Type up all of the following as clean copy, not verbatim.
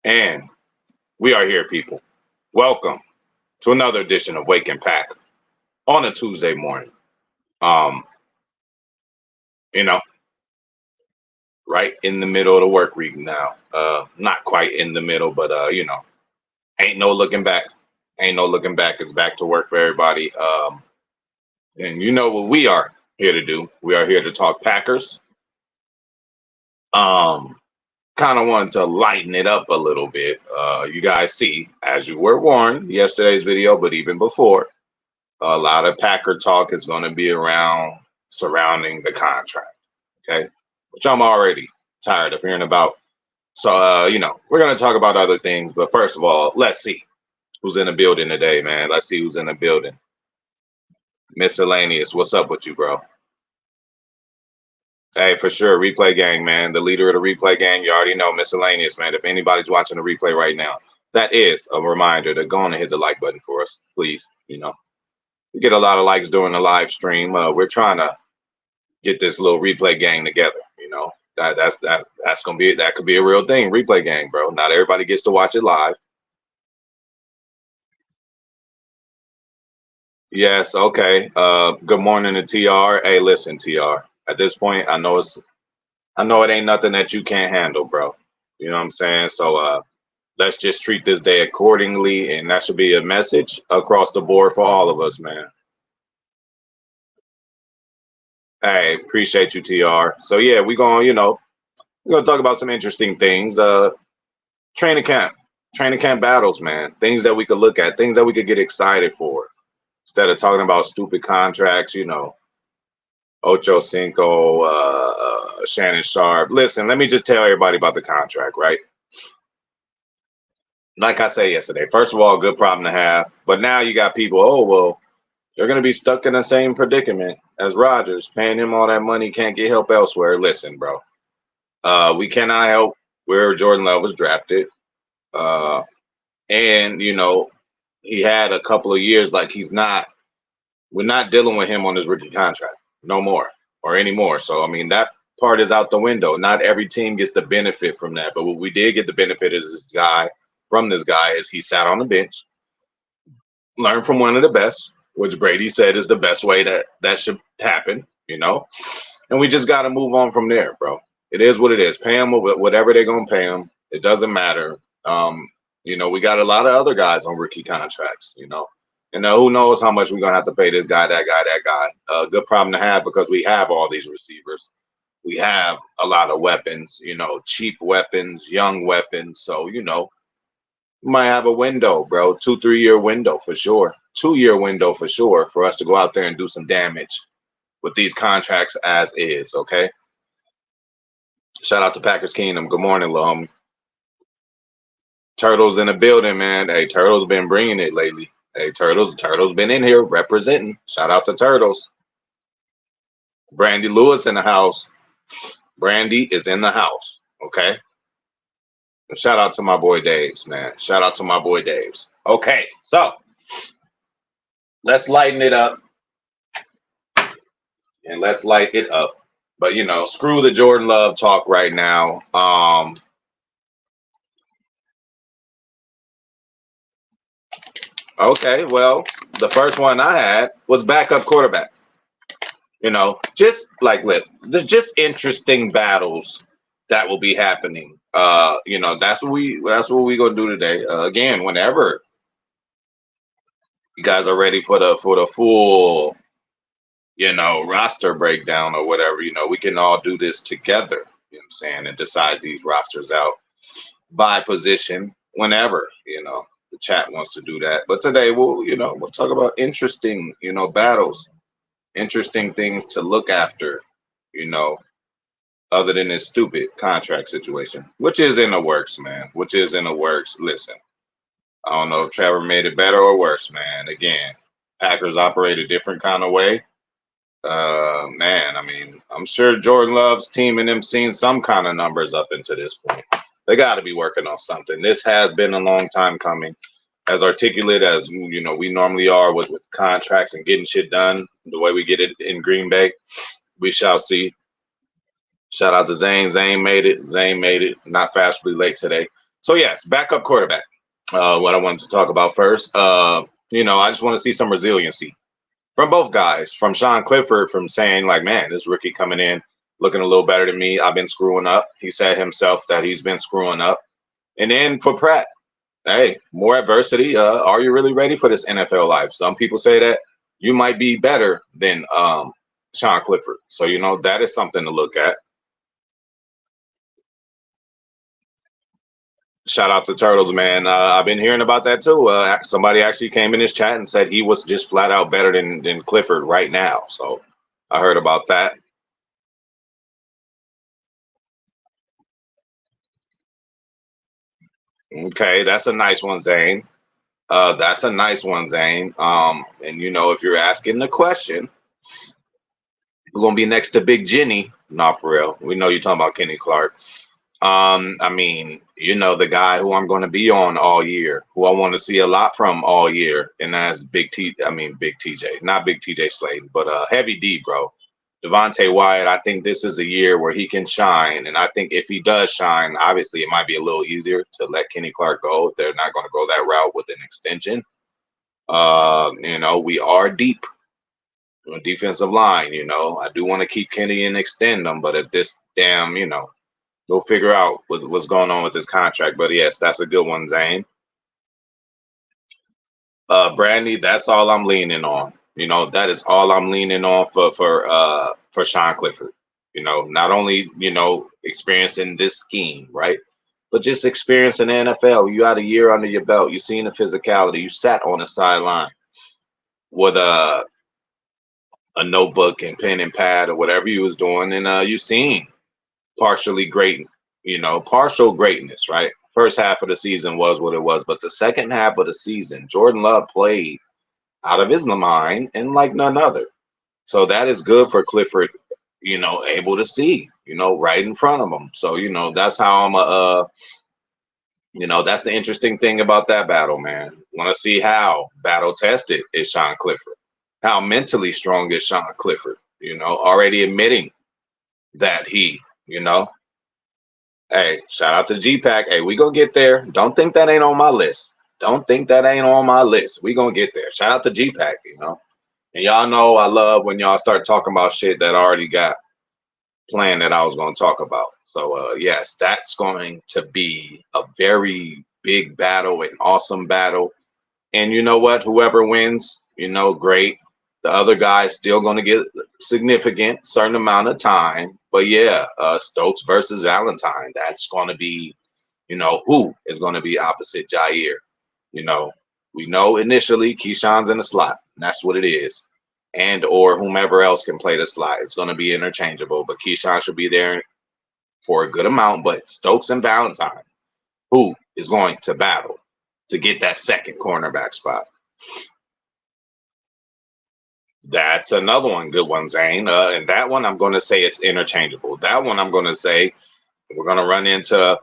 And we are here, people. Welcome to another edition of Wake and Pack on a Tuesday morning. Um, you know, right in the middle of the work week now. Not quite in the middle, but ain't no looking back. Ain't no looking back. It's back to work for everybody. And you know what we are here to do. We are here to talk Packers. Um, Kind of wanted to lighten it up a little bit. You guys see, as you were warned, yesterday's video, but even before, a lot of Packer talk is going to be around surrounding the contract. Okay, which I'm already tired of hearing about. So, we're going to talk about other things. But first of all, let's see who's in the building today, man. Let's see who's in the building. Miscellaneous, what's up with you, bro? Hey, for sure, replay gang, man. The leader of the replay gang, you already know, Miscellaneous, man. If anybody's watching the replay right now, that is a reminder to go on and hit the like button for us, please. We get a lot of likes during the live stream. We're trying to get this little replay gang together. That's gonna be that could be a real thing. Replay gang, bro. Not everybody gets to watch it live. Yes, okay. Good morning to TR. Hey, listen, TR. At this point, I know it ain't nothing that you can't handle, bro. You know what I'm saying? So let's just treat this day accordingly, and that should be a message across the board for all of us, man. Hey, appreciate you, TR. So yeah, we're gonna talk about some interesting things. Training camp, training camp battles, man. Things that we could look at, things that we could get excited for, instead of talking about stupid contracts. Ocho Cinco, Shannon Sharp. Listen, let me just tell everybody about the contract, right? Like I said yesterday, first of all, good problem to have. But now you got people, oh, well, they're going to be stuck in the same predicament as Rodgers, paying him all that money, can't get help elsewhere. Listen, bro, we cannot help where Jordan Love was drafted. Uh, and, he had a couple of years like we're not dealing with him on his rookie contract no more or anymore. So, I mean, that part is out the window. Not every team gets the benefit from that. But what we did get the benefit is this guy is he sat on the bench, learned from one of the best, which Brady said is the best way that should happen, and we just got to move on from there, bro. It is what it is. Pay him whatever they're going to pay him. It doesn't matter. We got a lot of other guys on rookie contracts, and who knows how much we're going to have to pay this guy, that guy, that guy. Good problem to have because we have all these receivers. We have a lot of weapons, cheap weapons, young weapons. So, we might have a window, bro, 2-3 year window for sure. 2 year window for sure for us to go out there and do some damage with these contracts as is, okay? Shout out to Packers Kingdom. Good morning, little homie. Turtles in the building, man. Hey, Turtles been bringing it lately. Hey, Turtles been in here representing. Shout out to Turtles. Brandy Lewis in the house. Brandy is in the house, okay? And shout out to my boy Daves, man. Shout out to my boy Daves. Okay, so let's lighten it up. And let's light it up. But screw the Jordan Love talk right now. Okay, well, the first one I had was backup quarterback. Just like there's just interesting battles that will be happening. That's what we gonna do today. Again, whenever you guys are ready for the full roster breakdown or whatever, we can all do this together, you know what I'm saying, and decide these rosters out by position whenever, the chat wants to do that. But today we'll talk about interesting, battles, interesting things to look after, other than this stupid contract situation, which is in the works, man, which is in the works. Listen, I don't know if Trevor made it better or worse, man. Again, Packers operate a different kind of way. Man, I mean, I'm sure Jordan Love's team and them seen some kind of numbers up until this point. They got to be working on something. This has been a long time coming. As articulate as we normally are with contracts and getting shit done the way we get it in Green Bay, we shall see. Shout out to Zane. Zane made it. Not fashionably late today. So yes, backup quarterback. What I wanted to talk about first. I just want to see some resiliency from both guys. From Sean Clifford, from saying like, man, this rookie coming in looking a little better than me. I've been screwing up. He said himself that he's been screwing up. And then for Pratt, hey, more adversity. Are you really ready for this NFL life? Some people say that you might be better than Sean Clifford. So that is something to look at. Shout out to Turtles, man. I've been hearing about that too. Somebody actually came in his chat and said he was just flat out better than Clifford right now. So I heard about that. Okay, that's a nice one, Zane. That's a nice one, Zane. And if you're asking the question, who's gonna be next to Big Jenny? Not for real. We know you're talking about Kenny Clark. I mean, the guy who I'm going to be on all year, who I want to see a lot from all year, and that's Big T. I mean, Big TJ, not Big TJ Slayton, but Heavy D, bro. Devontae Wyatt. I think this is a year where he can shine, and I think if he does shine, obviously it might be a little easier to let Kenny Clark go if they're not going to go that route with an extension. We are deep on defensive line. I do want to keep Kenny and extend them, but at this damn, we'll figure out what's going on with this contract. But yes, that's a good one, Zane. Brandy, that's all I'm leaning on. That is all I'm leaning on for Sean Clifford. Not only experiencing this scheme, right, but just experiencing the NFL. You had a year under your belt. You seen the physicality. You sat on the sideline with a notebook and pen and pad or whatever you was doing, and you seen partially great, partial greatness, right? First half of the season was what it was, but the second half of the season, Jordan Love played out of his mind and like none other. So that is good for Clifford, able to see, right in front of him. So, that's how that's the interesting thing about that battle, man. Want to see how battle tested is Sean Clifford. How mentally strong is Sean Clifford, already admitting that hey, shout out to GPAC. Hey, we gonna get there. Don't think that ain't on my list. Don't think that ain't on my list. We gonna get there. Shout out to GPAC, And y'all know I love when y'all start talking about shit that I already got planned that I was gonna talk about. So yes, that's going to be a very big battle, an awesome battle. And you know what? Whoever wins, great. The other guy's still going to get significant certain amount of time. But yeah, Stokes versus Valentine. That's going to be, who is going to be opposite Jair. We know initially Keyshawn's in the slot. And that's what it is. And or whomever else can play the slot. It's going to be interchangeable. But Keyshawn should be there for a good amount. But Stokes and Valentine, who is going to battle to get that second cornerback spot? That's another one, good one, Zane. And that one, I'm going to say it's interchangeable. That one, I'm going to say we're going to run into a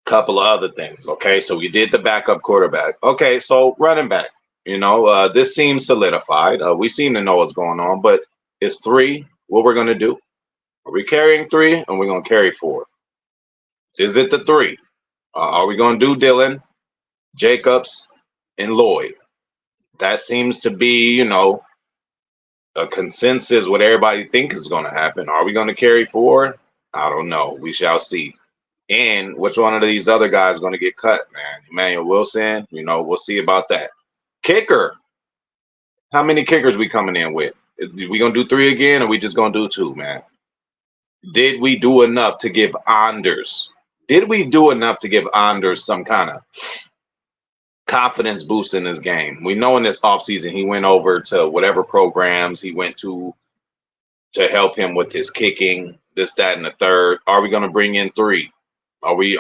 couple of other things. Okay, so we did the backup quarterback. Okay, so running back. This seems solidified. We seem to know what's going on, but it's three. What we're going to do? Are we carrying three, and we're going to carry four? Is it the three? Are we going to do Dylan, Jacobs, and Lloyd? That seems to be, a consensus what everybody thinks is going to happen. Are we going to carry four? I don't know. We shall see. And which one of these other guys is going to get cut, man? Emmanuel Wilson, we'll see about that. Kicker. How many kickers we coming in with? Is we going to do three again, or we just going to do two, man? Did we do enough to give Anders? Did we do enough to give Anders some kind of confidence boost in his game? We know in this offseason he went over to whatever programs he went to help him with his kicking, this, that, and the third. Are we going to bring in three? Are we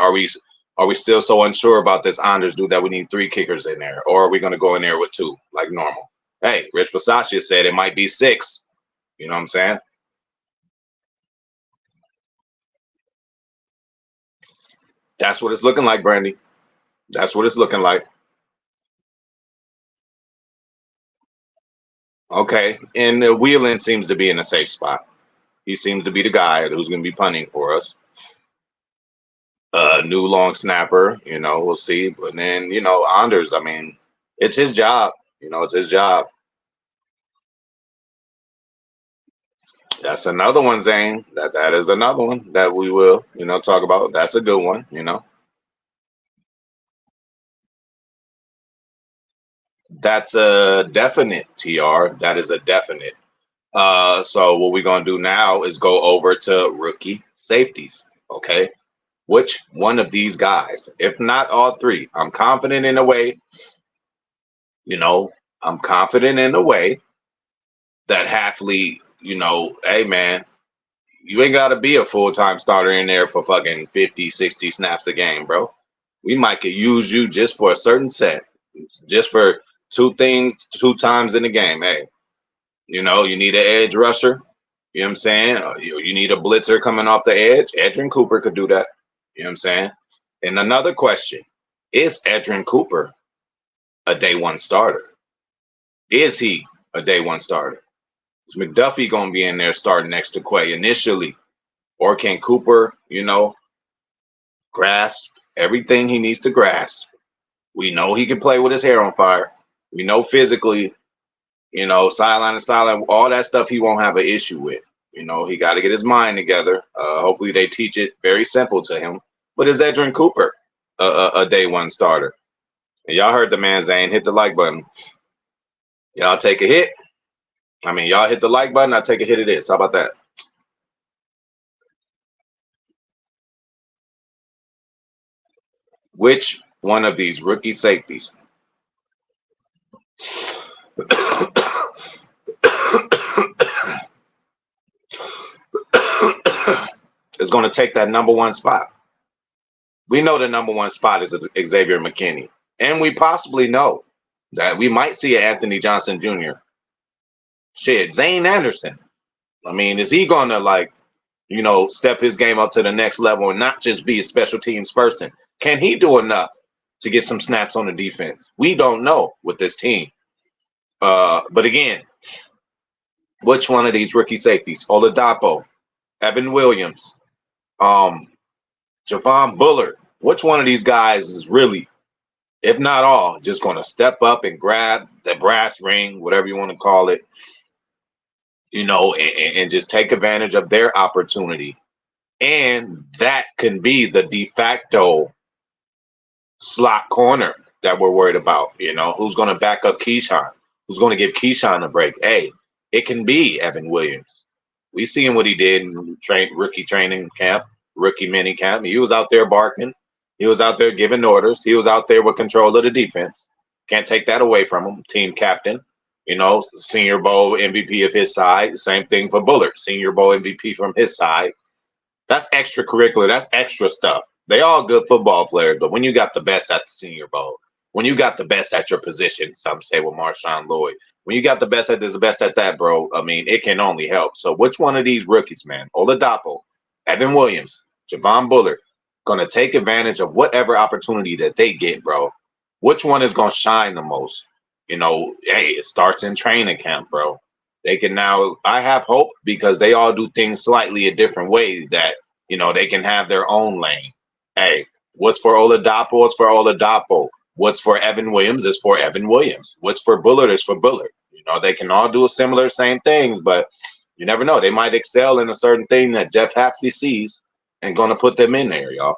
still so unsure about this Anders dude that we need three kickers in there? Or are we going to go in there with two like normal? Hey, Rich Bisaccia said it might be six. You know what I'm saying? That's what it's looking like, Brandy. That's what it's looking like. Okay, and Wheelan seems to be in a safe spot. He seems to be the guy who's going to be punting for us. a new long snapper. We'll see. But then, Anders, I mean, it's his job. It's his job. That's another one, Zane. That is another one that we will, talk about. That's a good one. That's a definite, TR. That is a definite. So what we're gonna do now is go over to rookie safeties. Okay. Which one of these guys, if not all three, I'm confident in a way, you know, I'm confident in a way that Halfley, hey man, you ain't gotta be a full-time starter in there for fucking 50, 60 snaps a game, bro. We might could use you just for a certain set, just for two things, two times in the game. Hey, you need an edge rusher. You know what I'm saying? You need a blitzer coming off the edge. Edrin Cooper could do that. You know what I'm saying? And another question, is Edrin Cooper a day one starter? Is he a day one starter? Is McDuffie going to be in there starting next to Quay initially? Or can Cooper, grasp everything he needs to grasp? We know he can play with his hair on fire. We know physically, sideline to sideline, all that stuff he won't have an issue with. He got to get his mind together. Hopefully they teach it very simple to him. But is Edrin Cooper a day one starter? And y'all heard the man, Zane. Hit the like button. Y'all take a hit. I mean, y'all hit the like button. I take a hit of this. How about that? Which one of these rookie safeties is going to take that number one spot? We know the number one spot is Xavier McKinney. And we possibly know that we might see an Anthony Johnson Jr. Shit, Zane Anderson. I mean, is he going to step his game up to the next level and not just be a special teams person? Can he do enough to get some snaps on the defense? We don't know with this team. But again, which one of these rookie safeties? Oladapo, Evan Williams, Javon Bullard. Which one of these guys is really, if not all, just going to step up and grab the brass ring, whatever you want to call it, and just take advantage of their opportunity? And that can be the de facto slot corner that we're worried about. Who's going to back up Keyshawn? Who's going to give Keyshawn a break? Hey, it can be Evan Williams. We seen what he did in rookie training camp, rookie mini camp. He was out there barking. He was out there giving orders. He was out there with control of the defense. Can't take that away from him. Team captain, Senior Bowl MVP of his side. Same thing for Bullard, Senior Bowl MVP from his side. That's extracurricular. That's extra stuff. They all good football players, but when you got the best at the Senior Bowl, when you got the best at your position, some say with Marshawn Lloyd, when you got the best at this, the best at that, bro, I mean, it can only help. So which one of these rookies, man, Oladapo, Evan Williams, Javon Bullard, going to take advantage of whatever opportunity that they get, bro? Which one is going to shine the most? Hey, it starts in training camp, bro. They can now, I have hope because they all do things slightly a different way that, they can have their own lane. Hey, what's for Oladapo is for Oladapo. What's for Evan Williams is for Evan Williams. What's for Bullard is for Bullard. They can all do similar same things, but you never know. They might excel in a certain thing that Jeff Hafley sees and going to put them in there, y'all.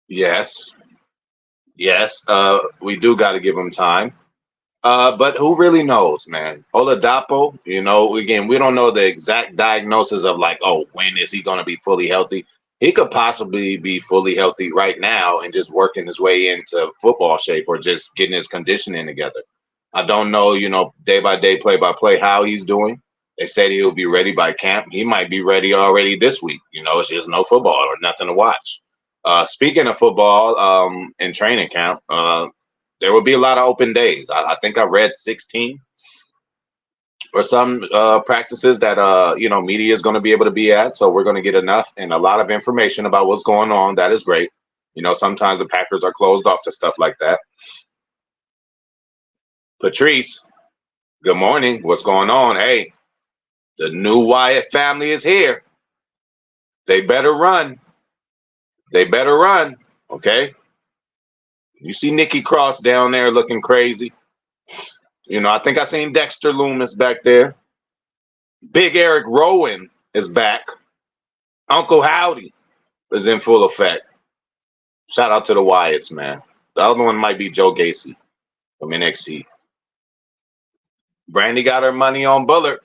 Yes. Yes. We do got to give them time. But who really knows, man? Oladapo, again, we don't know the exact diagnosis of when is he going to be fully healthy? He could possibly be fully healthy right now and just working his way into football shape or just getting his conditioning together. I don't know, day by day, play by play, how he's doing. They said he'll be ready by camp. He might be ready already this week. It's just no football or nothing to watch. Speaking of football, in training camp, there will be a lot of open days. I think I read 16 or some practices that media is going to be able to be at. So we're going to get enough and a lot of information about what's going on. That is great. Sometimes the Packers are closed off to stuff like that. Patrice, good morning. What's going on? Hey, the new Wyatt family is here. They better run. They better run. Okay. You see Nikki Cross down there looking crazy. I think I seen Dexter Loomis back there. Big Eric Rowan is back. Uncle Howdy is in full effect. Shout out to the Wyatts, man. The other one might be Joe Gacy from NXT. Brandy got her money on Bullard.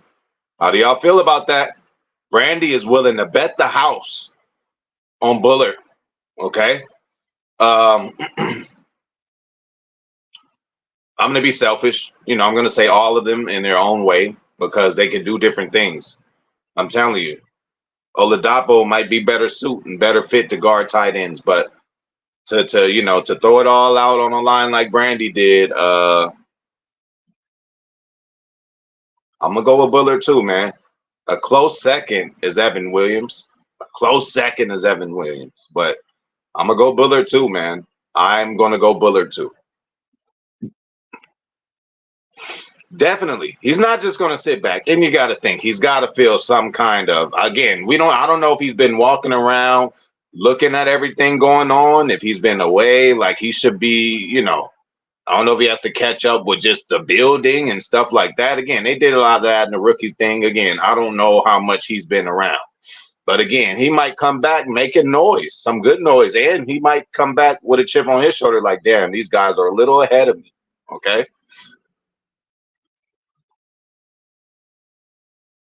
How do y'all feel about that? Brandy is willing to bet the house on Bullard. Okay. I'm going to be selfish. I'm going to say all of them in their own way because they can do different things. I'm telling you, Oladapo might be better suit and better fit to guard tight ends, but to throw it all out on a line like Brandy did, I'm gonna go with Bullard too, man. A close second is Evan Williams. But I'm gonna go Bullard too, man. I'm gonna go Bullard too. Definitely. He's not just going to sit back. And you got to think he's got to feel some kind of, again, I don't know if he's been walking around looking at everything going on, if he's been away, like he should be, I don't know if he has to catch up with just the building and stuff like that. Again, they did a lot of that in the rookie thing. Again, I don't know how much he's been around. But again, he might come back making noise, some good noise. And he might come back with a chip on his shoulder like, damn, these guys are a little ahead of me. Okay.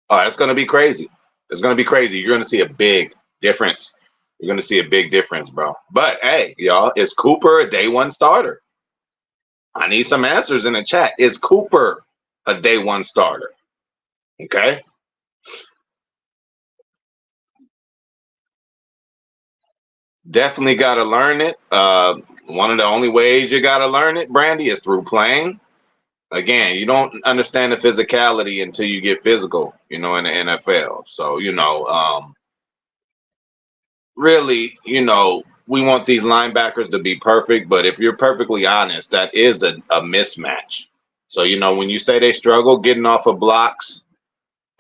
Oh, it's going to be crazy. It's going to be crazy. You're going to see a big difference. You're going to see a big difference, bro. But hey, y'all, is Cooper a day one starter? I need some answers in the chat. Is Cooper a day one starter? Okay. Definitely got to learn it. One of the only ways you got to learn it, Brandy, is through playing. Again, you don't understand the physicality until you get physical, in the NFL. So, really, we want these linebackers to be perfect, but if you're perfectly honest, that is a mismatch. So, when you say they struggle getting off of blocks,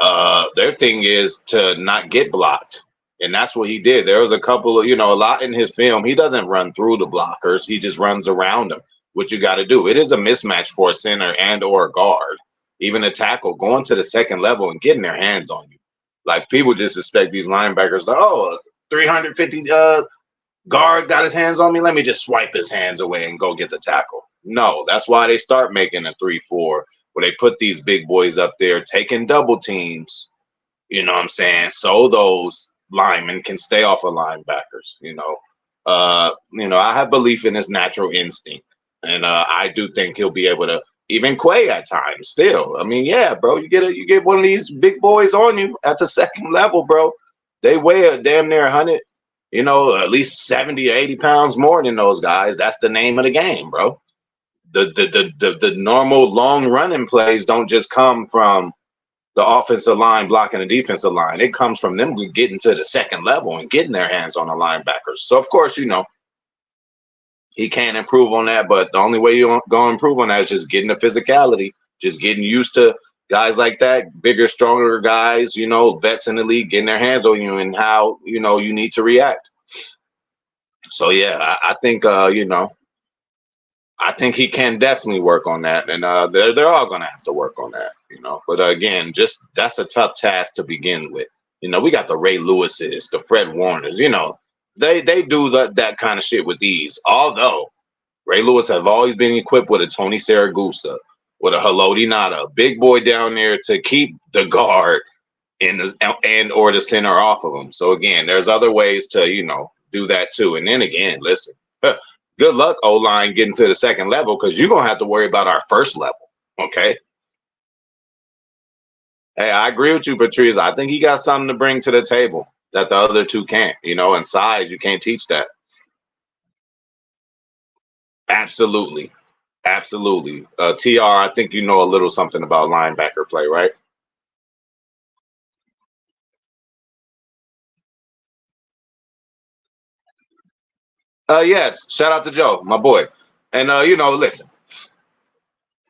their thing is to not get blocked. And that's what he did. There was a couple of, a lot in his film. He doesn't run through the blockers. He just runs around them. What you got to do. It is a mismatch for a center and or a guard, even a tackle, going to the second level and getting their hands on you. Like people just expect these linebackers to, 350 guard got his hands on me. Let me just swipe his hands away and go get the tackle. No, that's why they start making a 3-4 where they put these big boys up there taking double teams. You know what I'm saying? So those linemen can stay off of linebackers. I have belief in his natural instinct. And I do think he'll be able to even Quay at times still. I mean, yeah, bro, you get one of these big boys on you at the second level, bro. They weigh a damn near 100, at least 70 or 80 pounds more than those guys. That's the name of the game, bro. The normal long running plays don't just come from the offensive line blocking the defensive line. It comes from them getting to the second level and getting their hands on the linebackers. So, of course, he can't improve on that, but the only way you're going to improve on that is just getting the physicality, just getting used to guys like that, bigger, stronger guys, vets in the league, getting their hands on you and how, you need to react. So, yeah, I think, I think he can definitely work on that. And they're all going to have to work on that, But, again, just that's a tough task to begin with. We got the Ray Lewises, the Fred Warners, They do that kind of shit with ease. Although Ray Lewis has always been equipped with a Tony Saragusa, with a Haloti Ngata, a big boy down there to keep the guard or the center off of him. So again, there's other ways to do that too. And then again, listen, good luck O-line getting to the second level because you're gonna have to worry about our first level. Okay. Hey, I agree with you, Patrice. I think he got something to bring to the table that the other two can't, and size, you can't teach that. Absolutely. Absolutely. TR, I think you know a little something about linebacker play, right? Yes. Shout out to Joe, my boy. And, listen,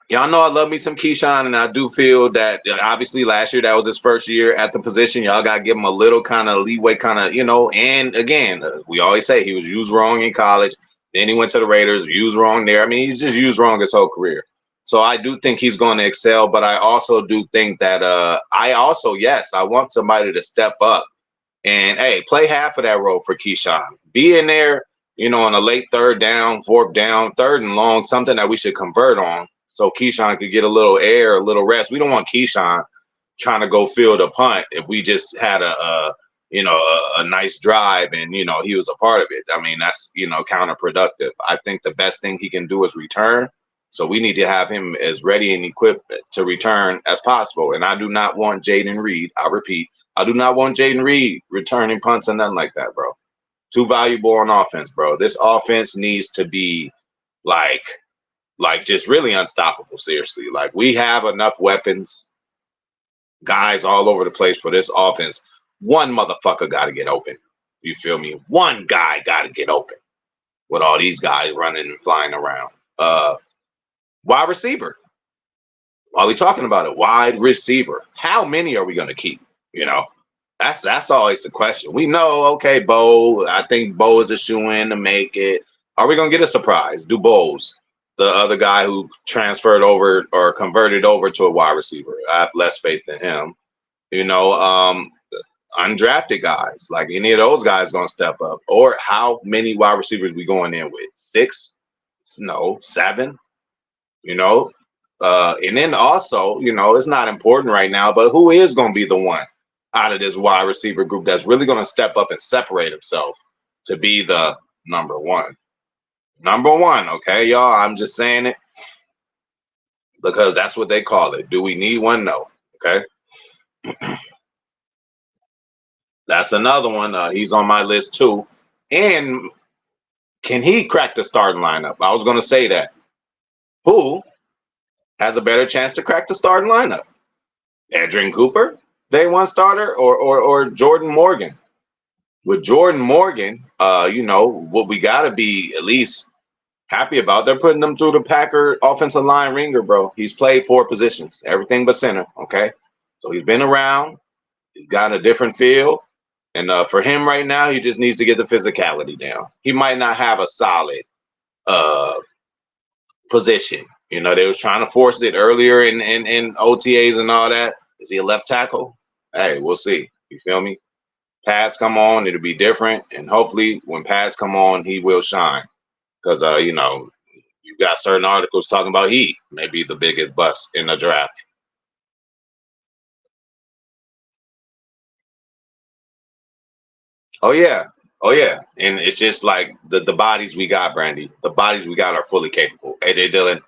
Y'all know I love me some Keyshawn, and I do feel that obviously last year that was his first year at the position. Y'all got to give him a little kind of leeway, kind of, And again, we always say he was used wrong in college. Then he went to the Raiders, used wrong there. I mean, he's just used wrong his whole career. So I do think he's going to excel, but I also do think that yes, I want somebody to step up and hey, play half of that role for Keyshawn. Be in there, on a late third down, fourth down, third and long, something that we should convert on so Keyshawn could get a little air, a little rest. We don't want Keyshawn trying to go field a punt if we just had a nice drive and he was a part of it. I mean, that's counterproductive. I think the best thing he can do is return. So we need to have him as ready and equipped to return as possible. And I do not want Jayden Reed, I repeat, I do not want Jayden Reed returning punts and nothing like that, bro. Too valuable on offense, bro. This offense needs to be like just really unstoppable, seriously. Like, we have enough weapons, guys all over the place for this offense. One motherfucker got to get open. You feel me? One guy got to get open with all these guys running and flying around. Wide receiver. While we talking about it, wide receiver. How many are we going to keep? That's always the question. We know, okay, Bo. I think Bo is a shoe-in to make it. Are we going to get a surprise? Do Bowles, the other guy who transferred over or converted over to a wide receiver? I have less faith in him. Undrafted guys, like any of those guys going to step up. Or how many wide receivers we going in with? 6? No, 7? And then also, it's not important right now, but who is going to be the one out of this wide receiver group that's really going to step up and separate himself to be the number one? Number one, okay, y'all? I'm just saying it because that's what they call it. Do we need one? No. Okay. That's another one. He's on my list too. And can he crack the starting lineup? I was going to say that. Who has a better chance to crack the starting lineup? Edgerrin Cooper, day one starter, or Jordan Morgan? With Jordan Morgan, what we got to be at least happy about, they're putting them through the Packer offensive line ringer, bro. He's played 4 positions, everything but center, okay? So he's been around. He's got a different feel. And for him right now, he just needs to get the physicality down. He might not have a solid position. They was trying to force it earlier in OTAs and all that. Is he a left tackle? Hey, we'll see. You feel me? Pads come on, it'll be different. And hopefully when pads come on, he will shine. Because, you got certain articles talking about he may be the biggest bust in the draft. Oh, yeah. And it's just like the bodies we got, Brandy. The bodies we got are fully capable. AJ Dillon,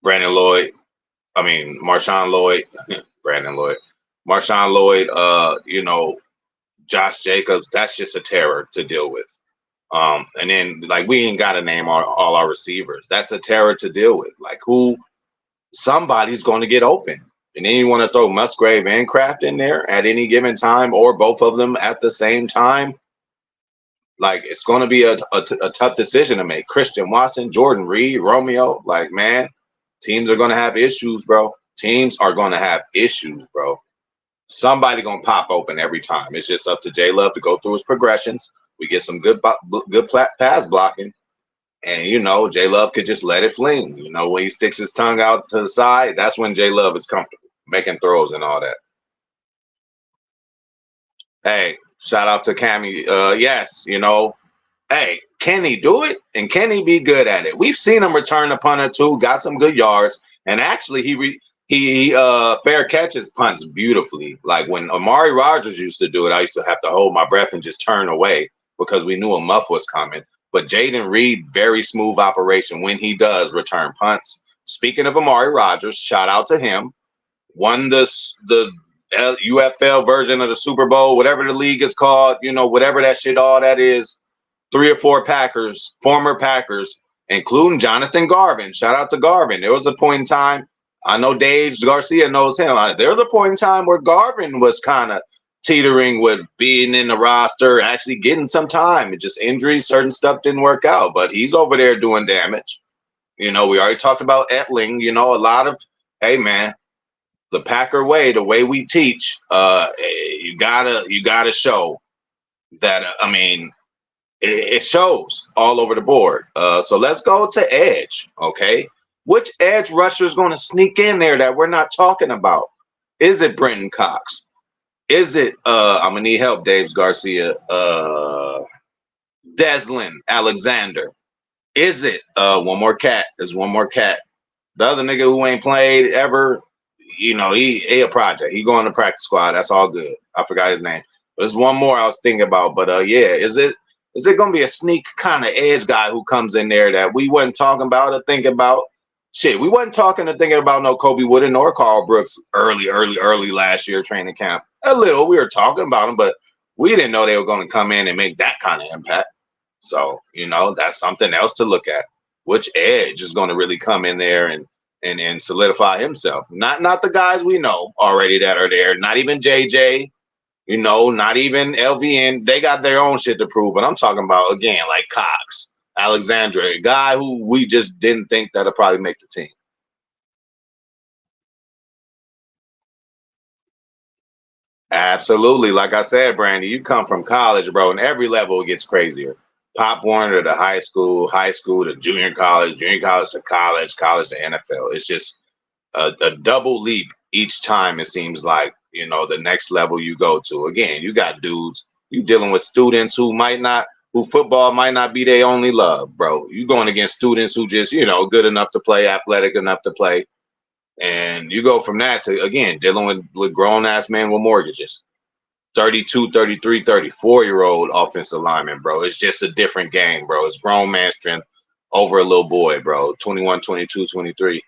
Marshawn Lloyd, Brandon Lloyd, Marshawn Lloyd, Josh Jacobs. That's just a terror to deal with. And then, like, we ain't got to name all our receivers. That's a terror to deal with. Like, somebody's going to get open. And then you want to throw Musgrave and Kraft in there at any given time, or both of them at the same time. Like, it's going to be a tough decision to make. Christian Watson, Jordan Reed, Romeo. Like, man, teams are going to have issues, bro. Teams are going to have issues, bro. Somebody going to pop open every time. It's just up to J-Love to go through his progressions. We get some good pass blocking. And, J-Love could just let it fling. When he sticks his tongue out to the side, that's when J-Love is comfortable making throws and all that. Hey, shout out to Cammy. Yes, hey, can he do it? And can he be good at it? We've seen him return a punter too, got some good yards. And actually, he fair catches punts beautifully. Like when Amari Rodgers used to do it, I used to have to hold my breath and just turn away because we knew a muff was coming. But Jayden Reed, very smooth operation when he does return punts. Speaking of Amari Rodgers, shout out to him. Won the UFL version of the Super Bowl, whatever the league is called, whatever that shit, all that is. 3 or 4 Packers, former Packers, including Jonathan Garvin. Shout out to Garvin. There was a point in time, I know Dave Garcia knows him. There was a point in time where Garvin was kind of teetering with being in the roster, actually getting some time. It just injuries, certain stuff didn't work out, but he's over there doing damage. We already talked about Etling. A lot of, hey man, the Packer way, the way we teach, you gotta show that. I mean, it shows all over the board. So let's go to edge. Okay, which edge rusher is going to sneak in there that we're not talking about? Is it Brenton Cox? Is it? I'm gonna need help, Dave's Garcia. Deslin Alexander. Is it? One more cat. There's one more cat. The other nigga who ain't played ever. He a project. He going to practice squad. That's all good. I forgot his name. But there's one more I was thinking about. But yeah, is it gonna be a sneak kind of edge guy who comes in there that we wasn't talking about or thinking about? Shit, we wasn't talking or thinking about no Kobe Wooden or Carl Brooks early last year training camp. A little, we were talking about them, but we didn't know they were going to come in and make that kind of impact. So, that's something else to look at. Which edge is going to really come in there and solidify himself? Not the guys we know already that are there. Not even JJ. Not even LVN. They got their own shit to prove. But I'm talking about, again, like Cox, Alexandra, a guy who we just didn't think that'll probably make the team. Absolutely. Like I said, Brandy, you come from college, bro, and every level it gets crazier. Pop Warner to high school to junior college to college to NFL. It's just a double leap each time, it seems like, the next level you go to. Again, you got dudes, you dealing with students who football might not be their only love, bro. You going against students who just, good enough to play, athletic enough to play. And you go from that to, again, dealing with grown ass men with mortgages. 32, 33, 34-year-old offensive lineman, bro. It's just a different game, bro. It's grown man strength over a little boy, bro. 21, 22, 23.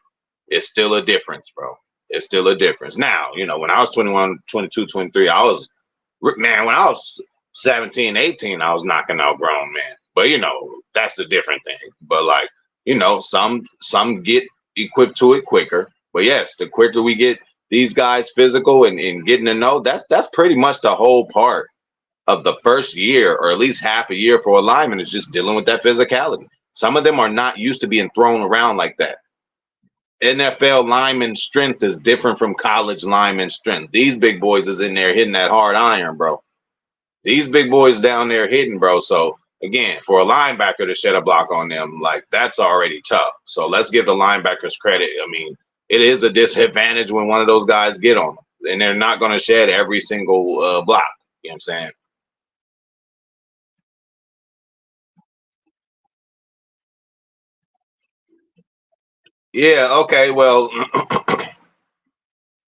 It's still a difference, bro. It's still a difference. Now, when I was 21, 22, 23, when I was 17, 18, I was knocking out grown men. But, that's a different thing. But, like, some get equipped to it quicker. But, yes, the quicker we get these guys physical and getting to know, that's pretty much the whole part of the first year, or at least half a year for a lineman, is just dealing with that physicality. Some of them are not used to being thrown around like that. NFL lineman strength is different from college lineman strength. These big boys is in there hitting that hard iron, bro. These big boys down there hitting, bro. So again, for a linebacker to shed a block on them, like, that's already tough. So let's give the linebackers credit. I mean, it is a disadvantage when one of those guys get on them, and they're not going to shed every single block. You know what I'm saying? Yeah. Okay. Well,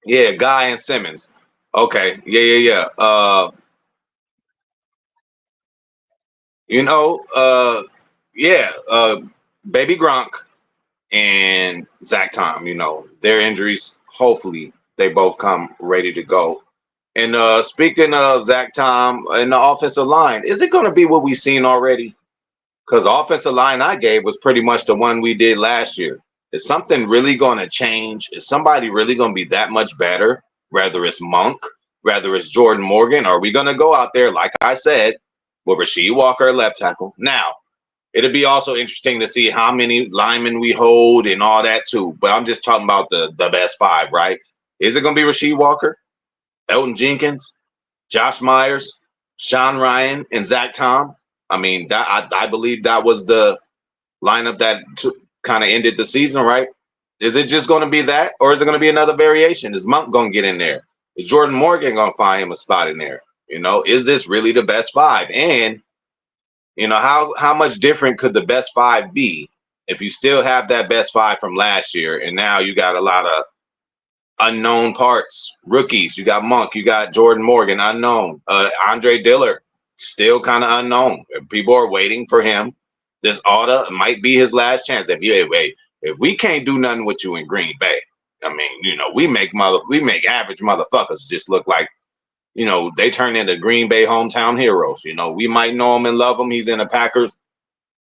yeah. Guy and Simmons. Okay. Yeah. Yeah. Yeah. You know. Yeah. Baby Gronk and Zach Tom. Their injuries. Hopefully, they both come ready to go. And speaking of Zach Tom and the offensive line, is it going to be what we've seen already? Because offensive line I gave was pretty much the one we did last year. Is something really going to change? Is somebody really going to be that much better? Whether it's Monk, whether it's Jordan Morgan, are we going to go out there, like I said, with Rasheed Walker left tackle? Now, it'll be also interesting to see how many linemen we hold and all that too. But I'm just talking about the best five, right? Is it going to be Rasheed Walker, Elton Jenkins, Josh Myers, Sean Ryan, and Zach Tom? I mean, I believe that was the lineup that kind of ended the season, right? Is it just going to be that, or is it going to be another variation? Is Monk going to get in there? Is Jordan Morgan going to find him a spot in there? Is this really the best five? And how much different could the best five be if you still have that best five from last year, and now you got a lot of unknown parts, rookies? You got Monk, you got Jordan Morgan, unknown. Andre Dillard, still kind of unknown. People are waiting for him. This auto might be his last chance. If we can't do nothing with you in Green Bay, I mean, we make average motherfuckers just look like, they turn into Green Bay hometown heroes. We might know him and love him. He's in the Packers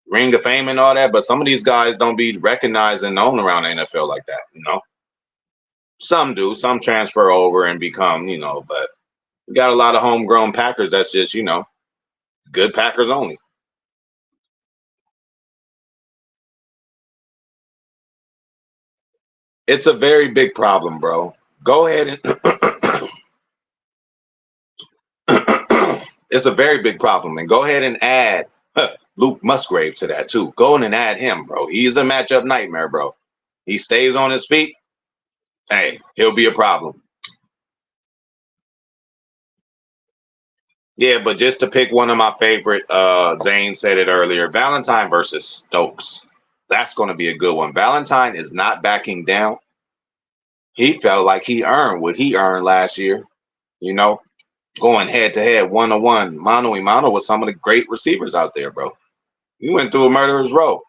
Ring of Fame and all that, but some of these guys don't be recognized and known around the NFL like that. Some do, some transfer over and become, but we got a lot of homegrown Packers that's just, good Packers only. It's a very big problem, bro. Go ahead and it's a very big problem, and go ahead and add Luke Musgrave to that too. Go in and add him, bro. He's a matchup nightmare, bro. He stays on his feet. Hey, he'll be a problem. Yeah, but just to pick one of my favorite, Zane said it earlier, Valentine versus Stokes. That's going to be a good one. Valentine is not backing down. He felt like he earned what he earned last year, you know, going head to head, 1-on-1, mano a mano with some of the great receivers out there, bro. He went through a murderer's row.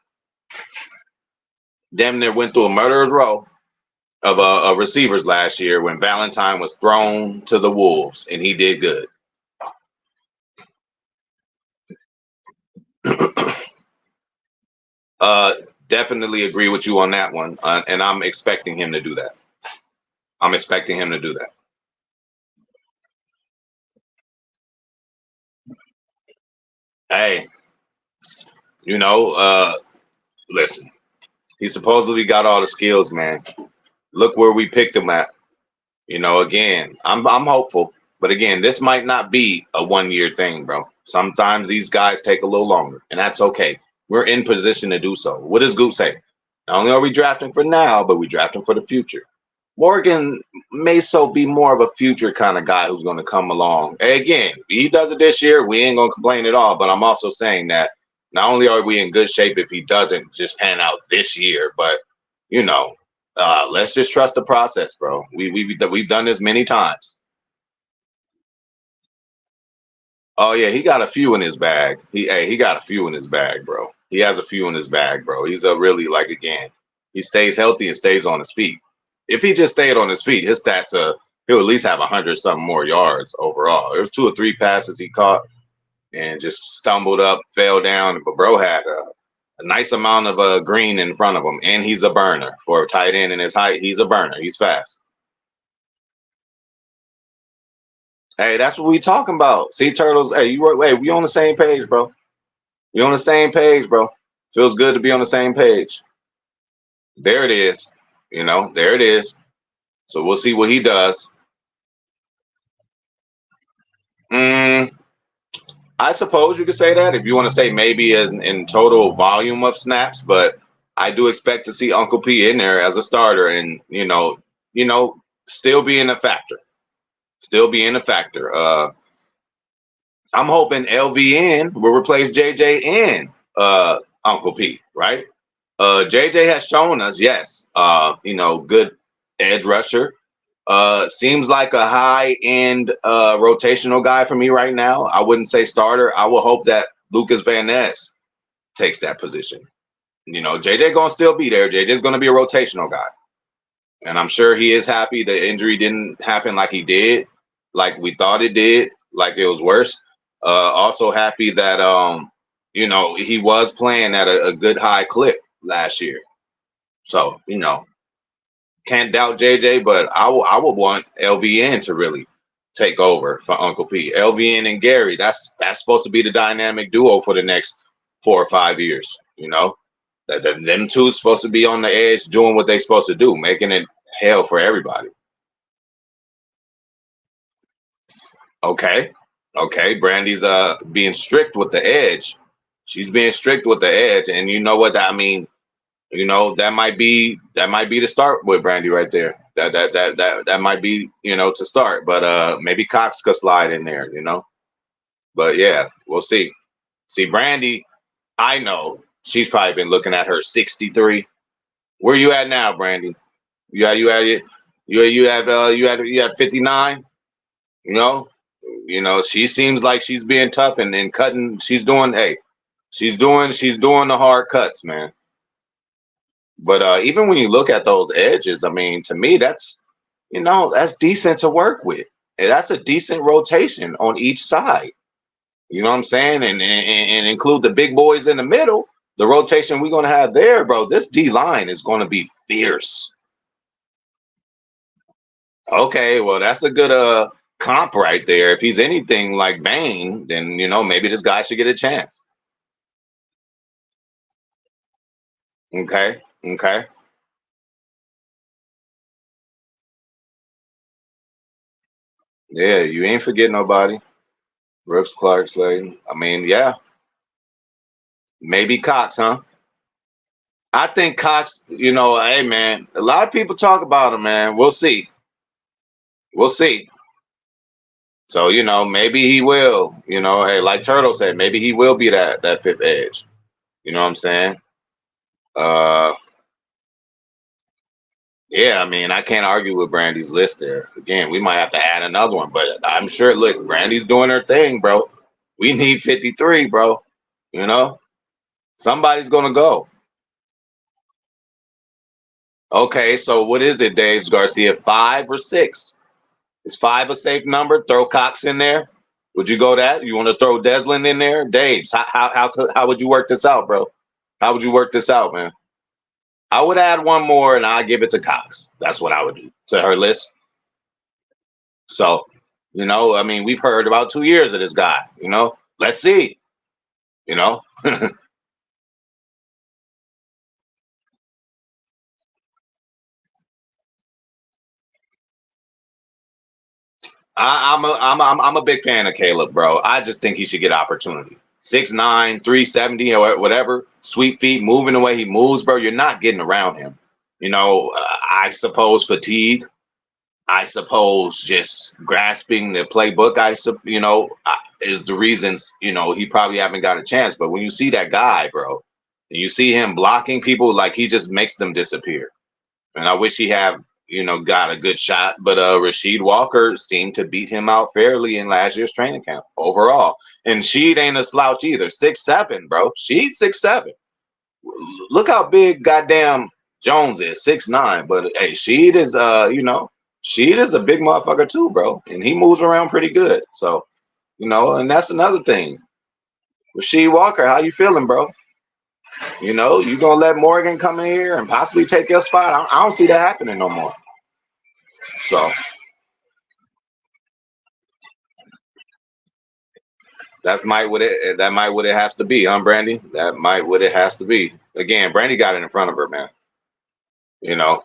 Damn near went through a murderer's row of receivers last year when Valentine was thrown to the wolves, and he did good. uh, Definitely agree with you on that one, and I'm expecting him to do that. I'm expecting him to do that. Hey, you know, listen, he supposedly got all the skills, man. Look where we picked him at. You know, again, I'm hopeful, but again, this might not be a 1 year thing, bro. Sometimes these guys take a little longer, and that's okay. We're in position to do so. What does Goop say? Not only are we drafting for now, but we drafting for the future. Morgan may so be more of a future kind of guy who's going to come along. And again, if he does it this year, we ain't going to complain at all. But I'm also saying that not only are we in good shape if he doesn't just pan out this year, but you know, let's just trust the process, bro. We've done this many times. Oh yeah, he got a few in his bag. He got a few in his bag, bro. He has a few in his bag, bro. He's a really like again, he stays healthy and stays on his feet. If he just stayed on his feet, his stats he'll at least have 100 something more yards overall. There was 2 or 3 passes he caught and just stumbled up, fell down. But bro had a nice amount of green in front of him, and he's a burner for a tight end in his height. He's a burner. He's fast. Hey, that's what we talking about. Sea turtles. Hey, we on the same page, bro. We on the same page, bro. Feels good to be on the same page. There it is. You know, there it is. So we'll see what he does. Mm, I suppose you could say that if you want to say maybe in total volume of snaps, but I do expect to see Uncle P in there as a starter, and still being a factor. Still being a factor. I'm hoping LVN will replace JJ and Uncle P, right? JJ has shown us, yes, good edge rusher. Seems like a high end rotational guy for me right now. I wouldn't say starter. I will hope that Lucas Van Ness takes that position. You know, JJ gonna still be there. JJ's gonna be a rotational guy, and I'm sure he is happy the injury didn't happen like he did, like we thought it did, like it was worse. Also happy that he was playing at a good high clip last year. So can't doubt JJ, but I would want LVN to really take over for Uncle P. LVN and Gary, that's supposed to be the dynamic duo for the next 4 or 5 years. Them two supposed to be on the edge doing what they supposed to do, making it hell for everybody. Okay. Okay. Brandy's being strict with the edge. She's being strict with the edge. And you know what I mean? That might be the start with Brandy right there. That might be, to start. But maybe Cox could slide in there. But yeah, we'll see. See, Brandy, I know she's probably been looking at her 63. Where you at now, Brandy? You had 59. She seems like she's being tough and cutting. She's doing the hard cuts, man. But even when you look at those edges, I mean, to me, that's decent to work with. And that's a decent rotation on each side. You know what I'm saying? And include the big boys in the middle. The rotation we're gonna have there, bro. This D line is gonna be fierce. Okay, well, that's a good comp right there. If he's anything like Bane, then maybe this guy should get a chance. Okay, okay. Yeah, you ain't forgetting nobody. Brooks, Clark, Slayton. I mean, yeah, maybe Cox, huh? I think Cox, hey man, a lot of people talk about him, man. We'll see. We'll see. So, maybe he will, hey, like Turtle said, maybe he will be that fifth edge. You know what I'm saying? Uh yeah, I mean, I can't argue with Brandy's list there. Again, we might have to add another one, but I'm sure look, Brandy's doing her thing, bro. We need 53, bro. You know? Somebody's gonna go. Okay, so what is it, Dave's Garcia? 5 or 6? Is 5 a safe number? Throw Cox in there. Would you go that? You want to throw Deslin in there? Dave's. How would you work this out, bro? How would you work this out, man? I would add one more and I'd give it to Cox. That's what I would do to her list. So, I mean, we've heard about 2 years of this guy. Let's see. You know, I'm a big fan of Caleb, bro. I just think he should get opportunity. 6'9", 370, or whatever, sweep feet, moving the way he moves, bro. You're not getting around him. I suppose fatigue. I suppose just grasping the playbook. Is the reasons he probably haven't got a chance. But when you see that guy, bro, and you see him blocking people, like he just makes them disappear. And I wish he had, got a good shot. But Rasheed Walker seemed to beat him out fairly in last year's training camp overall. And Sheed ain't a slouch either. 6'7", bro. She's 6'7". Look how big goddamn Jones is, 6'9". But hey, Sheed is Sheed is a big motherfucker too, bro. And he moves around pretty good. So, and that's another thing. Rasheed Walker, how you feeling, bro? You gonna let Morgan come in here and possibly take your spot? I don't see that happening no more. So that might what it has to be, huh, Brandy? That might what it has to be. Again, Brandy got it in front of her, man. You know,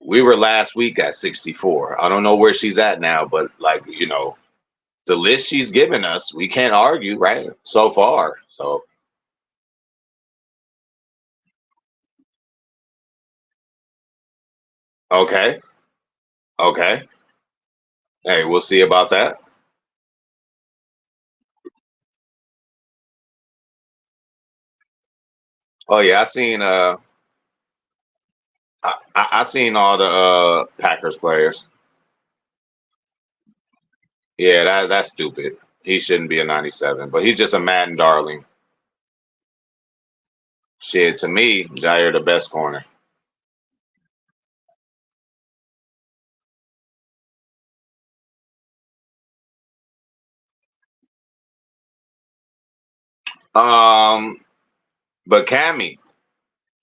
we were last week at 64. I don't know where she's at now, but like, the list she's given us, we can't argue, right? So far. So okay. Okay. Hey, we'll see about that. Oh yeah, I seen all the Packers players. Yeah, that's stupid. He shouldn't be a 97, but he's just a Madden darling. Shit, to me, Jair the best corner. Um, but Cammy,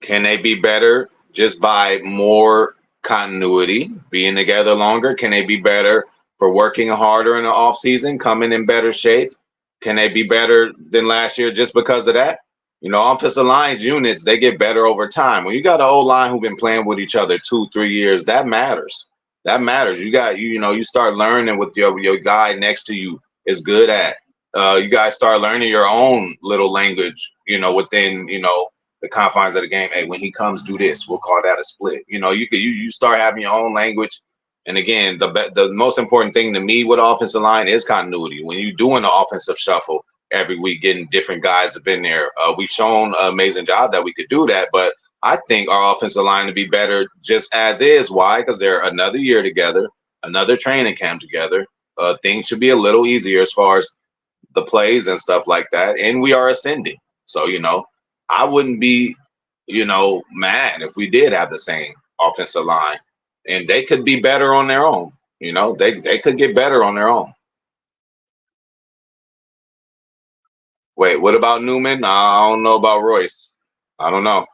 can they be better just by more continuity, being together longer? Can they be better for working harder in the off season, coming in better shape? Can they be better than last year just because of that? Offensive lines units, they get better over time. When you got an old line who've been playing with each other 2, 3 years, that matters. That matters. You start learning what your guy next to you is good at. You guys start learning your own little language, within, the confines of the game. Hey, when he comes, do this. We'll call that a split. You start having your own language. And again, the most important thing to me with offensive line is continuity. When you're doing the offensive shuffle every week, getting different guys up in there, we've shown an amazing job that we could do that. But I think our offensive line to be better just as is. Why? Because they're another year together, another training camp together. Things should be a little easier as far as the plays and stuff like that. And we are ascending. So, I wouldn't be, mad if we did have the same offensive line. And they could be better on their own. They could get better on their own. Wait, what about Newman? I don't know about Royce. I don't know.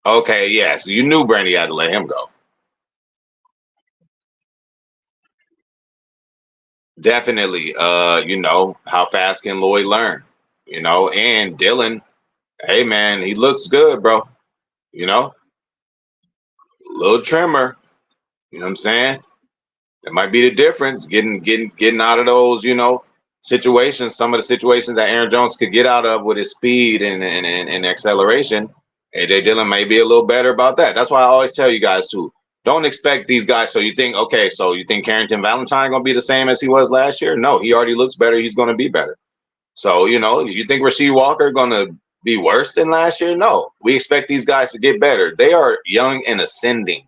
Okay, yes. You knew Brandy had to let him go. Definitely. How fast can Lloyd learn? And Dylan, hey man, he looks good, bro. Little trimmer. You know what I'm saying? That might be the difference. Getting out of those, situations. Some of the situations that Aaron Jones could get out of with his speed and acceleration. AJ Dillon may be a little better about that. That's why I always tell you guys to don't expect these guys. So you think, okay, so you think Carrington Valentine gonna be the same as he was last year? No, he already looks better. He's gonna be better. So you think Rasheed Walker gonna be worse than last year? No, we expect these guys to get better. They are young and ascending.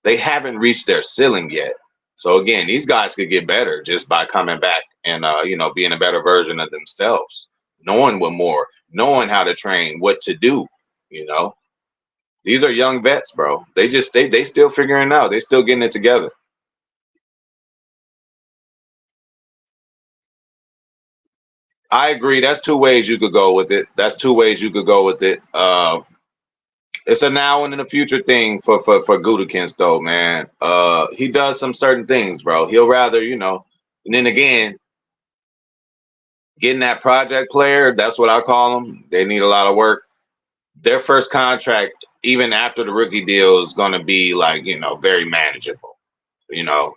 They haven't reached their ceiling yet. So again, these guys could get better just by coming back and being a better version of themselves, knowing what more, knowing how to train, what to do. You know, these are young vets, bro. They still figuring it out. They still getting it together. I agree. That's two ways you could go with it. That's two ways you could go with it. It's a now and in the future thing for Gudikins though, man. He does some certain things, bro. He'll rather, and then again, getting that project player, that's what I call them. They need a lot of work. Their first contract, even after the rookie deal, is gonna be like, very manageable. You know,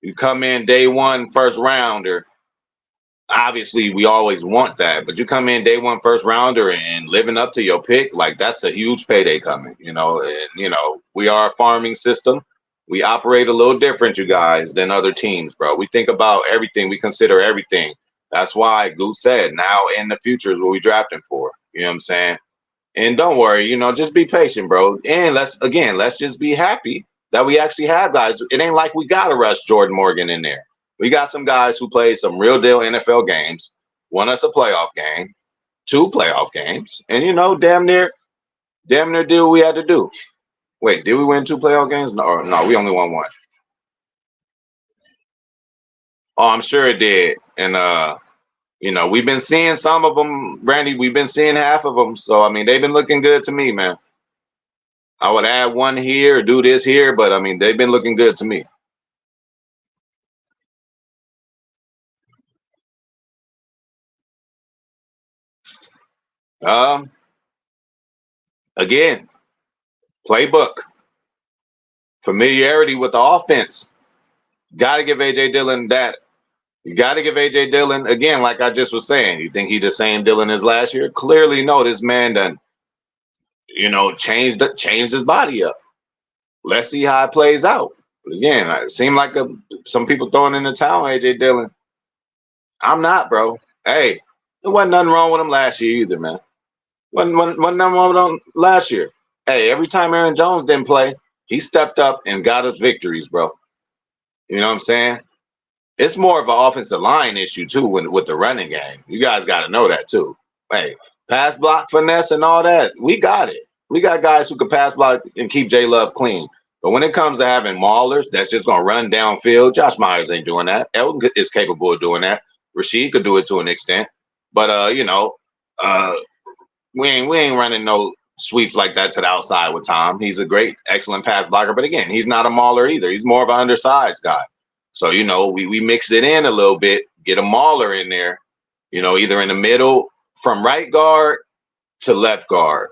you come in day one, first rounder, obviously we always want that, but you come in day one first rounder and living up to your pick, like that's a huge payday coming, and we are a farming system. We operate a little different, you guys, than other teams, bro. We think about everything, we consider everything. That's why Goose said now in the future is what we drafting for. You know what I'm saying? And don't worry, just be patient, bro. And let's just be happy that we actually have guys. It ain't like we gotta rush Jordan Morgan in there. We got some guys who played some real deal NFL games, won us a playoff game, two playoff games, and damn near did what we had to do. Wait, did we win two playoff games? No, we only won one. Oh, I'm sure it did. And we've been seeing some of them, Randy. We've been seeing half of them. So I mean, they've been looking good to me, man. I would add one here, do this here, but I mean, they've been looking good to me. Um, Again, playbook, familiarity with the offense. Got to give AJ Dillon that. You got to give AJ Dillon again, like I just was saying. You think he the same Dillon as last year? Clearly, no. This man done, changed his body up. Let's see how it plays out. But again, it seemed like some people throwing in the towel. AJ Dillon, I'm not, bro. Hey, there wasn't nothing wrong with him last year either, man. Wasn't nothing wrong with him last year. Hey, every time Aaron Jones didn't play, he stepped up and got us victories, bro. You know what I'm saying? It's more of an offensive line issue too with the running game. You guys got to know that too. Hey, pass block finesse and all that, we got it. We got guys who can pass block and keep J Love clean. But when it comes to having maulers that's just gonna run downfield, Josh Myers ain't doing that. Elton is capable of doing that. Rasheed could do it to an extent, but uh, we ain't running no sweeps like that to the outside with Tom. He's a great, excellent pass blocker, but again, he's not a mauler either. He's more of an undersized guy. So we mixed it in a little bit, get a mauler in there, either in the middle from right guard to left guard.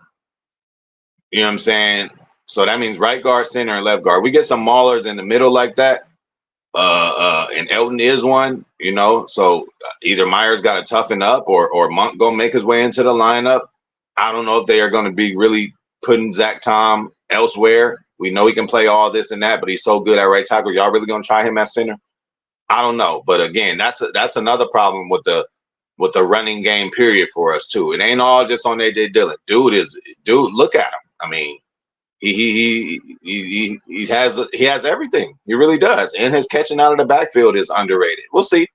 You know what I'm saying? So that means right guard, center, and left guard. We get some maulers in the middle like that. And Elton is one, So either Myers got to toughen up or Monk gonna make his way into the lineup. I don't know if they are going to be really putting Zach Tom elsewhere. We know he can play all this and that, but he's so good at right tackle. Y'all really going to try him at center? I don't know, but again, that's another problem with the running game period for us too. It ain't all just on AJ Dillon. Dude. Look at him. I mean, he has everything. He really does, and his catching out of the backfield is underrated. We'll see.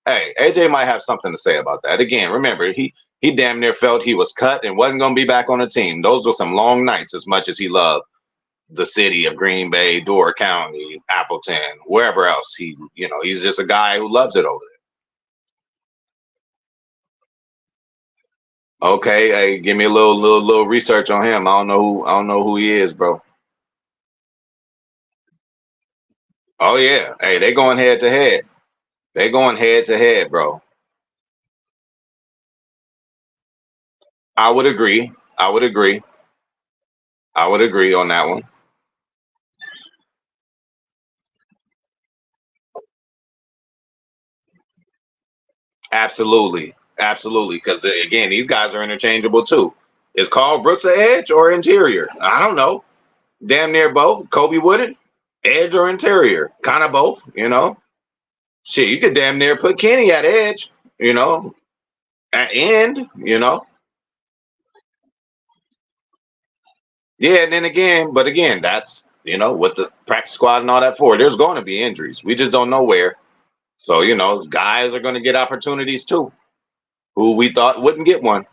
Hey, AJ might have something to say about that. Again, remember he damn near felt he was cut and wasn't going to be back on the team. Those were some long nights. As much as he loved the city of Green Bay, Door County, Appleton, wherever else, he's just a guy who loves it over there. Okay, hey, give me a little research on him. I don't know who he is, bro. Oh yeah, hey, they going head to head. They going head to head, bro. I would agree. I would agree. I would agree on that one. Absolutely, absolutely. Because again, these guys are interchangeable too. Is Carl Brooks an edge or interior? I don't know. Damn near both. Kobe Wooden, edge or interior? Kind of both. Shit, you could damn near put Kenny at edge. At end. Yeah, and then again, but again, that's what the practice squad and all that for. There's going to be injuries. We just don't know where. So guys are going to get opportunities too, who we thought wouldn't get one.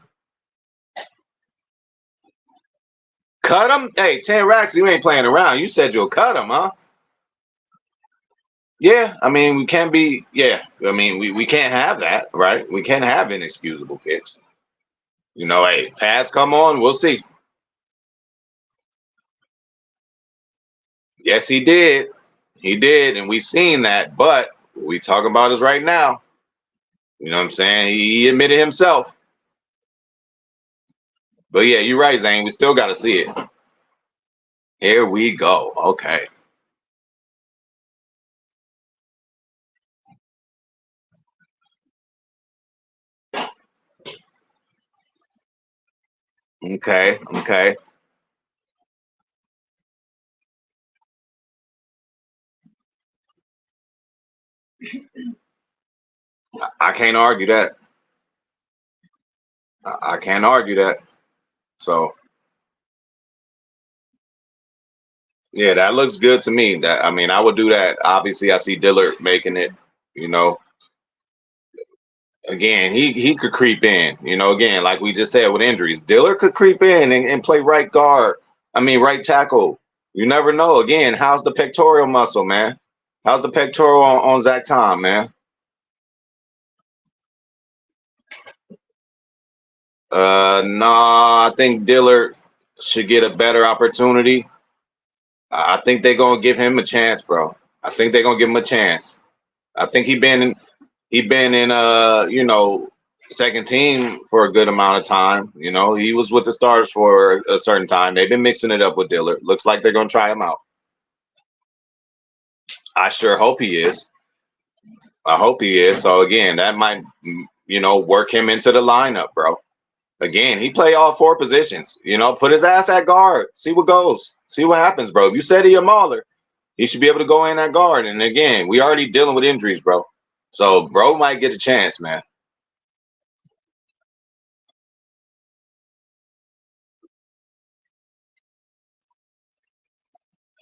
Cut them. Hey, 10 racks. You ain't playing around. You said you'll cut them, huh? Yeah. I mean, we can't be. Yeah. I mean, we can't have that, right? We can't have inexcusable picks. Hey, pads come on. We'll see. Yes, he did. He did, and we seen that. But what we talking about is right now. You know what I'm saying? He admitted himself. But yeah, you're right, Zane. We still got to see it. Here we go. Okay. Okay. Okay. I can't argue that. I can't argue that. So yeah, that looks good to me. That I mean, I would do that. Obviously, I see Dillard making it. You know, again, he could creep in. Again, like we just said with injuries, Dillard could creep in and play right guard. I mean, right tackle. You never know. Again, how's the pectoral muscle, man? How's the pectoral on Zach Tom, man? Nah, I think Dillard should get a better opportunity. I think they're gonna give him a chance, bro. I think they're gonna give him a chance. I think he been in second team for a good amount of time. He was with the stars for a certain time. They've been mixing it up with Dillard. Looks like they're gonna try him out. I sure hope he is. I hope he is. So again, that might work him into the lineup, bro. Again, he play all four positions. Put his ass at guard. See what goes. See what happens, bro. If you said he a mauler, he should be able to go in at guard. And again, we already dealing with injuries, bro. So bro might get a chance, man.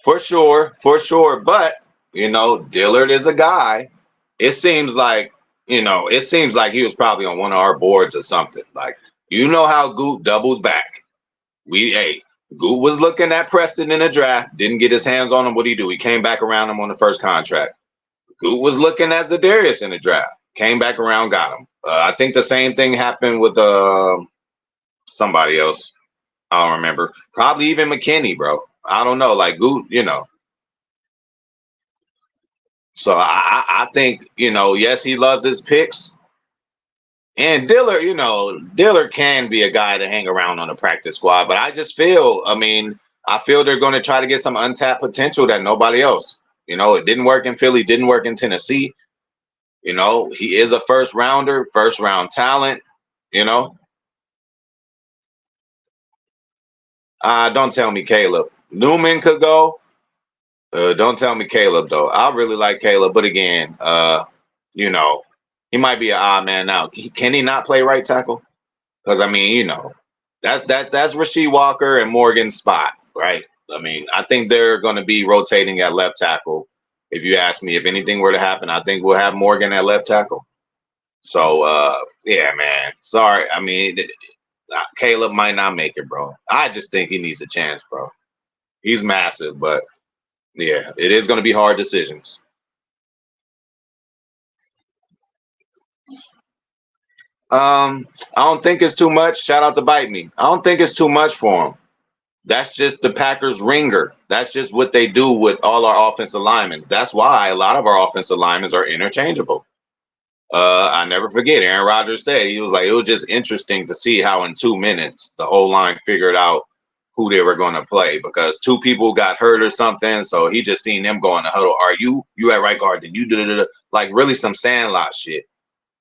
For sure, for sure. But Dillard is a guy. It seems like he was probably on one of our boards or something. Like how Goot doubles back. Goot was looking at Preston in the draft, didn't get his hands on him. What did he do? He came back around him on the first contract. Goot was looking at Zadarius in the draft, came back around, got him. I think the same thing happened with somebody else. I don't remember. Probably even McKinney, bro. I don't know. Like Goot. So I think yes, he loves his picks. And Dillard can be a guy to hang around on the practice squad, but I just feel, I feel they're going to try to get some untapped potential that nobody else. It didn't work in Philly, didn't work in Tennessee. He is a first rounder, first round talent. You know, don't tell me Caleb Newman could go. Don't tell me Caleb though. I really like Caleb, but again, you know, he might be an odd man now. Can he not play right tackle? Because that's Rasheed Walker and Morgan's spot, right? I think they're going to be rotating at left tackle. If you ask me, if anything were to happen, I think we'll have Morgan at left tackle. So yeah, man. Sorry. Caleb might not make it, bro. I just think he needs a chance, bro. He's massive, but yeah, it is going to be hard decisions. I don't think it's too much. Shout out to Bite Me. I don't think it's too much for him. That's just the Packers ringer. That's just what they do with all our offensive linemen. That's why a lot of our offensive linemen are interchangeable. I never forget, Aaron Rodgers said, he was like, it was just interesting to see how in 2 minutes the whole line figured out who they were going to play because two people got hurt or something. So he just seen them go in the huddle. Are you at right guard? Then you did like really some Sandlot shit.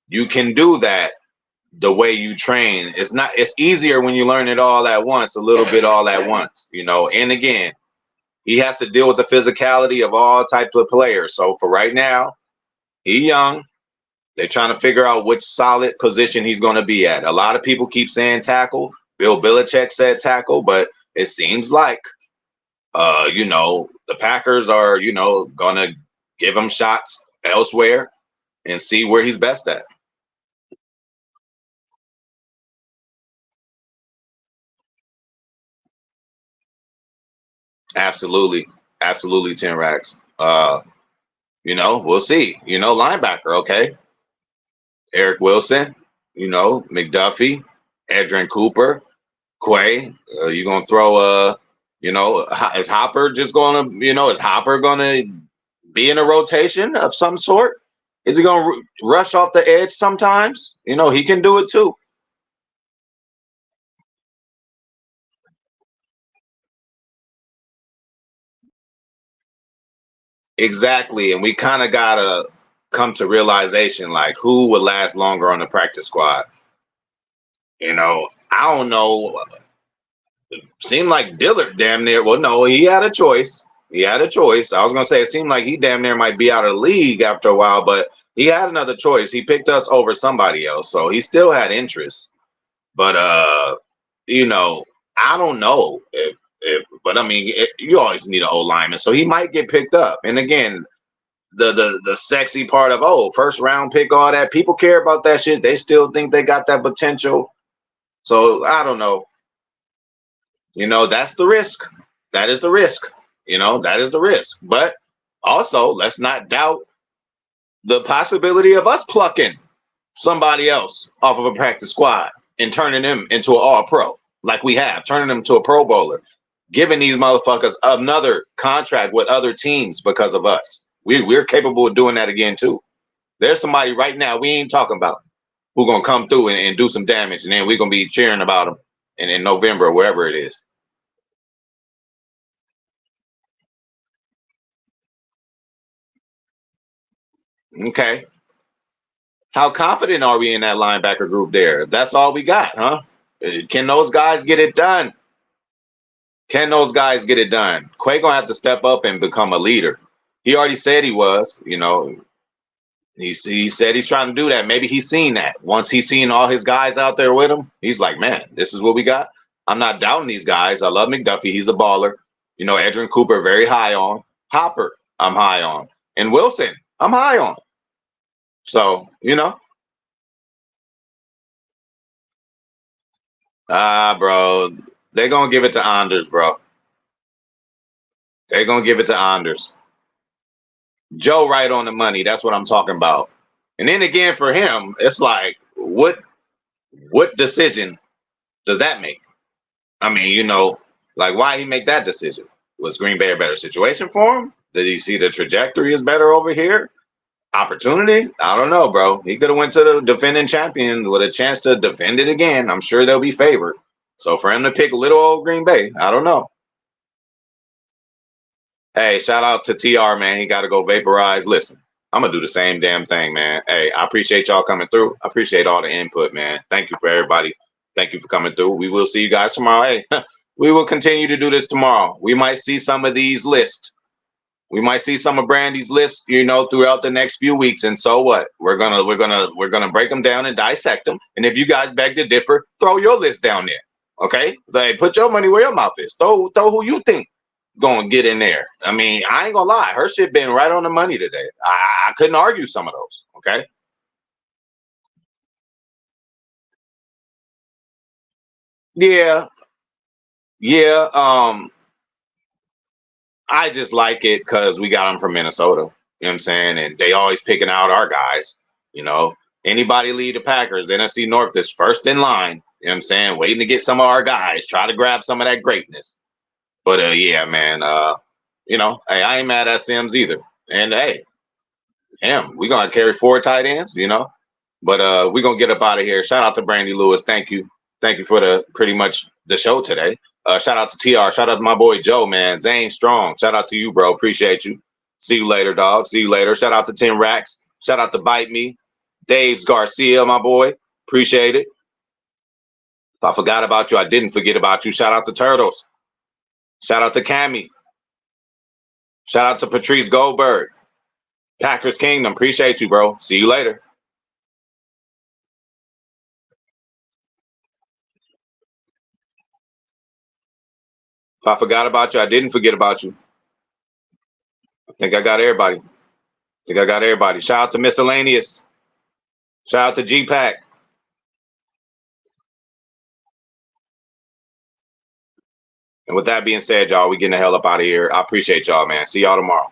You can do that the way you train. It's easier when you learn it all at once, a little bit all at once, you know. And again, he has to deal with the physicality of all types of players. So for right now, he young. They're trying to figure out which solid position he's going to be at. A lot of people keep saying tackle. Bill Belichick said tackle, but it seems like, you know, the Packers are, you know, going to give him shots elsewhere and see where he's best at. Absolutely. Absolutely, 10 racks. You know, we'll see. You know, linebacker, okay. Eric Wilson, you know, McDuffie, Edrin Cooper, Quay. You gonna throw you know, is Hopper just gonna, you know, is Hopper gonna be in a rotation of some sort? Is he gonna rush off the edge sometimes? You know, he can do it too. Exactly, and we kind of gotta come to realization like who would last longer on the practice squad. You know, I don't know. Seemed like Dillard damn near. Well, no, he had a choice. He had a choice. I was gonna say it seemed like he damn near might be out of the league after a while, but he had another choice. He picked us over somebody else, so he still had interest. But you know, I don't know if but I mean, you always need an old lineman, so he might get picked up. And again, the sexy part of first round pick, all that people care about that shit. They still think they got that potential. So I don't know. You know, that's the risk. That is the risk. You know, that is the risk. But also, let's not doubt the possibility of us plucking somebody else off of a practice squad and turning them into an all pro, like we have, turning them to a pro bowler, giving these motherfuckers another contract with other teams because of us. We're capable of doing that again, too. There's somebody right now we ain't talking about who's going to come through and do some damage, and then we're going to be cheering about them in November or wherever it is. Okay. How confident are we in that linebacker group there? That's all we got, huh? Can those guys get it done? Can those guys get it done? Quay gonna have to step up and become a leader. He already said he was, you know. He said he's trying to do that. Maybe he's seen that. Once he's seen all his guys out there with him, he's like, man, this is what we got. I'm not doubting these guys. I love McDuffie. He's a baller. You know, Edrin Cooper, very high on. Hopper, I'm high on. And Wilson, I'm high on. So, you know, bro, they're gonna give it to Anders, bro. They're gonna give it to Anders. Joe right on the money. That's what I'm talking about. And then again, for him, it's like, what decision does that make? I mean, you know, like why he make that decision? Was Green Bay a better situation for him? Did he see the trajectory is better over here? Opportunity? I don't know, bro. He could have went to the defending champion with a chance to defend it again. I'm sure they'll be favored. So for him to pick little old Green Bay, I don't know. Hey, shout out to TR, man. He got to go vaporize. Listen, I'm going to do the same damn thing, man. Hey, I appreciate y'all coming through. I appreciate all the input, man. Thank you for everybody. Thank you for coming through. We will see you guys tomorrow. Hey, we will continue to do this tomorrow. We might see some of these lists. We might see some of Brandy's lists, you know, throughout the next few weeks. And so what? We're gonna break them down and dissect them. And if you guys beg to differ, throw your list down there. Okay? Like put your money where your mouth is. Throw who you think gonna get in there. I mean, I ain't gonna lie, her shit been right on the money today. I couldn't argue some of those. Okay. Yeah, yeah. I just like it because we got them from Minnesota. You know what I'm saying? And they always picking out our guys. You know, anybody lead the Packers, NFC North is first in line. You know what I'm saying? Waiting to get some of our guys, try to grab some of that greatness. But yeah, man. You know, hey, I ain't mad at Sims either. And hey, him, we gonna carry four tight ends. You know, but we gonna get up out of here. Shout out to Brandy Lewis. Thank you for the pretty much the show today. Shout out to TR. Shout out to my boy Joe, man. Zane Strong. Shout out to you, bro. Appreciate you. See you later, dog. See you later. Shout out to 10 Racks. Shout out to Bite Me. Dave's Garcia, my boy. Appreciate it. If I forgot about you, I didn't forget about you. Shout out to Turtles. Shout out to Cammy. Shout out to Patrice Goldberg. Packers Kingdom. Appreciate you, bro. See you later. If I forgot about you, I didn't forget about you. I think I got everybody. Shout out to Miscellaneous. Shout out to G-Pack. And with that being said, y'all, we getting the hell up out of here. I appreciate y'all, man. See y'all tomorrow.